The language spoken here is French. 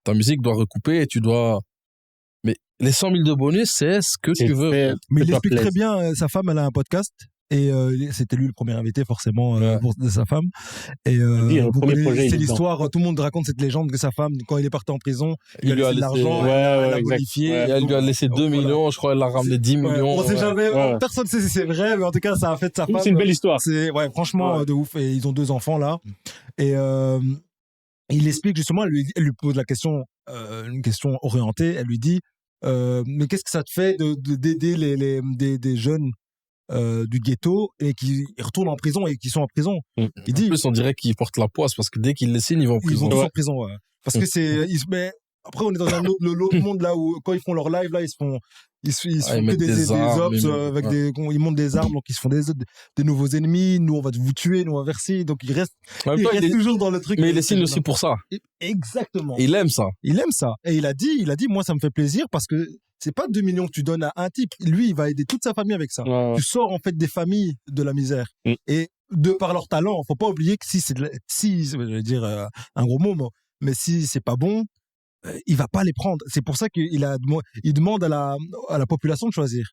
Ta musique doit recouper et tu dois... Mais les 100 000 de bonus, c'est ce que tu veux. Mais il explique très bien, sa femme, elle a un podcast. Et c'était lui le premier invité forcément de sa femme. Et c'est l'histoire, tout le monde raconte cette légende que sa femme, quand il est parti en prison, il lui a laissé de l'argent, elle l'a bonifié. Et elle lui a laissé 2 millions, je crois, elle a ramené 10 millions. On sait jamais, personne ne sait si c'est vrai, mais en tout cas, ça a fait de sa femme. C'est une belle histoire. Franchement, de ouf. Et ils ont 2 enfants là. Et il explique justement, elle lui pose la question, une question orientée. Elle lui dit, mais qu'est-ce que ça te fait d'aider des jeunes du ghetto et qui retournent en prison et qui sont en prison. Il dit, en plus, on dirait qu'ils portent la poisse parce que dès qu'ils les signent, ils vont en prison. Ils vont tous en prison, ouais. Parce que c'est... Mais après, on est dans l'autre monde là où, quand ils font leur live, là, ils se font que des ops avec ils montent des armes, donc ils se font des nouveaux ennemis. Nous, on va vous tuer, nous, on va verser. Donc, il reste toujours dans le truc. Mais il les signe aussi pour ça. Exactement. Et il aime ça. Il aime ça. Et il a dit, moi, ça me fait plaisir parce que c'est pas 2 millions que tu donnes à un type. Lui, il va aider toute sa famille avec ça. Tu sors, en fait, des familles de la misère. Et de par leur talent, faut pas oublier que je vais dire un gros mot, mais si c'est pas bon, il va pas les prendre. C'est pour ça qu'il demande à la population de choisir.